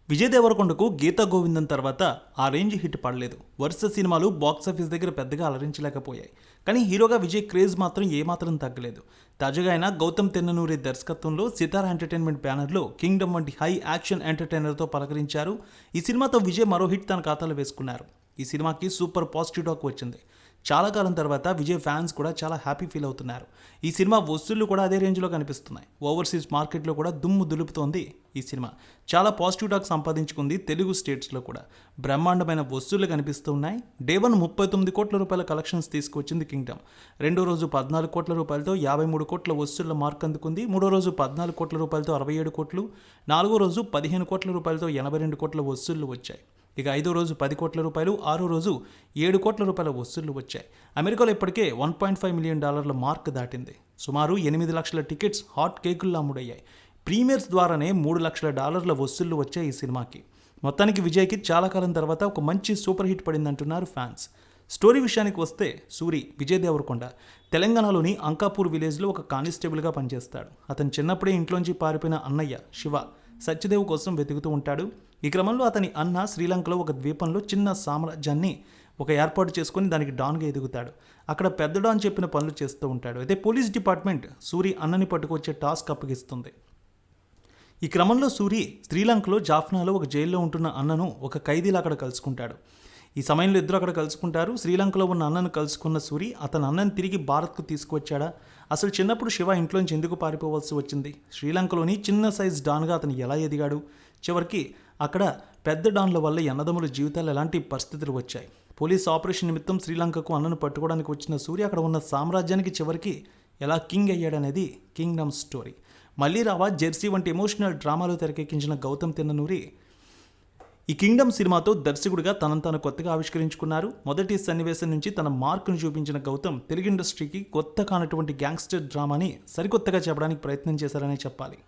విజయ్ దేవరకొండకు గీతా గోవిందం తర్వాత ఆ range hit పడలేదు. వరుస సినిమాలు బాక్సాఫీస్ దగ్గర పెద్దగా అలరించలేకపోయాయి. కానీ హీరోగా విజయ్ క్రేజ్ మాత్రం ఏమాత్రం తగ్గలేదు. తాజాగా ఆయన గౌతమ్ తెన్ననూరి దర్శకత్వంలో సితారా ఎంటర్టైన్మెంట్ బ్యానర్లో కింగ్డమ్ వంటి హై యాక్షన్ ఎంటర్టైనర్తో పలకరించారు. ఈ సినిమాతో విజయ్ మరో హిట్ తన ఖాతాలో వేసుకున్నారు. ఈ సినిమాకి సూపర్ పాజిటివ్ టాక్ వచ్చింది. చాలా కాలం తర్వాత విజయ్ ఫ్యాన్స్ కూడా చాలా హ్యాపీ ఫీల్ అవుతున్నారు. ఈ సినిమా వసూళ్లు కూడా అదే రేంజ్లో కనిపిస్తున్నాయి. ఓవర్సీస్ మార్కెట్లో కూడా దుమ్ము దులుపుతోంది ఈ సినిమా. చాలా పాజిటివ్ టాక్ సంపాదించుకుంది తెలుగు స్టేట్స్లో కూడా. బ్రహ్మాండమైన వసూళ్లు కనిపిస్తున్నాయి. డే 1 39 కోట్ల రూపాయల కలెక్షన్స్ తీసుకొచ్చింది కింగ్డమ్. రెండో రోజు 14 కోట్ల రూపాయలతో 53 కోట్ల వసూళ్ల మార్క్ అందుకుంది. మూడో రోజు 14 కోట్ల రూపాయలతో 67 కోట్లు, నాలుగో రోజు 15 కోట్ల రూపాయలతో 82 కోట్ల వసూళ్లు వచ్చాయి. ఇక ఐదో రోజు 10 కోట్ల రూపాయలు, ఆరో రోజు 7 కోట్ల రూపాయల వసూళ్లు వచ్చాయి. అమెరికాలో ఇప్పటికే $1.5 మిలియన్ మార్క్ దాటింది. సుమారు 8 లక్షల టికెట్స్ హాట్ కేకుల్లో అమ్ముడయ్యాయి. ప్రీమియర్స్ ద్వారానే $3 లక్షల వసూళ్లు వచ్చాయి ఈ సినిమాకి. మొత్తానికి విజయ్కి చాలా కాలం తర్వాత ఒక మంచి సూపర్ హిట్ పడిందంటున్నారు ఫ్యాన్స్. స్టోరీ విషయానికి వస్తే సూరి విజయ్ దేవరకొండ తెలంగాణలోని అంకాపూర్ విలేజ్లో ఒక కానిస్టేబుల్గా పనిచేస్తాడు. అతను చిన్నప్పుడే ఇంట్లోంచి పారిపోయిన అన్నయ్య శివ సత్యదేవ్ కోసం వెతుకుతూ ఉంటాడు. ఈ క్రమంలో అతని అన్న శ్రీలంకలో ఒక ద్వీపంలో చిన్న సామ్రాజ్యాన్ని ఏర్పాటు చేసుకుని దానికి డాన్గా ఎదుగుతాడు. అక్కడ పెద్ద డాన్ చెప్పిన పనులు చేస్తూ ఉంటాడు. అయితే పోలీస్ డిపార్ట్మెంట్ సూరి అన్నని పట్టుకొచ్చే టాస్క్ అప్పగిస్తుంది. ఈ క్రమంలో సూరి శ్రీలంకలో జాఫ్నాలో ఒక జైల్లో ఉంటున్న అన్నను ఒక ఖైదీలా అక్కడ కలుసుకుంటాడు. ఈ సమయంలో ఇద్దరు అక్కడ కలుసుకుంటారు. శ్రీలంకలో ఉన్న అన్నను కలుసుకున్న సూరి అతని అన్నను తిరిగి భారత్కు తీసుకువచ్చాడా, అసలు చిన్నప్పుడు శివ ఇంట్లోంచి ఎందుకు పారిపోవాల్సి వచ్చింది, శ్రీలంకలోని చిన్న సైజ్ డాన్గా అతను ఎలా ఎదిగాడు, చివరికి అక్కడ పెద్ద డాన్ల వల్ల అన్నదమ్ముల జీవితాలు ఎలాంటి పరిస్థితులు వచ్చాయి, పోలీస్ ఆపరేషన్ నిమిత్తం శ్రీలంకకు అన్నను పట్టుకోవడానికి వచ్చిన సూర్య అక్కడ ఉన్న సామ్రాజ్యానికి చివరికి ఎలా కింగ్ అయ్యాడనేది కింగ్డమ్ స్టోరీ. మళ్ళీ రావా, జెర్సీ వంటి ఎమోషనల్ డ్రామాలు తెరకెక్కించిన గౌతమ్ తెన్ననూరి ఈ కింగ్డమ్ సినిమాతో దర్శకుడిగా తనను తాను కొత్తగా ఆవిష్కరించుకున్నారు. మొదటి సన్నివేశం నుంచి తన మార్కును చూపించిన గౌతమ్ తెలుగు ఇండస్ట్రీకి కొత్త కానటువంటి గ్యాంగ్స్టర్ డ్రామాని సరికొత్తగా చెప్పడానికి ప్రయత్నం చేశారనే చెప్పాలి.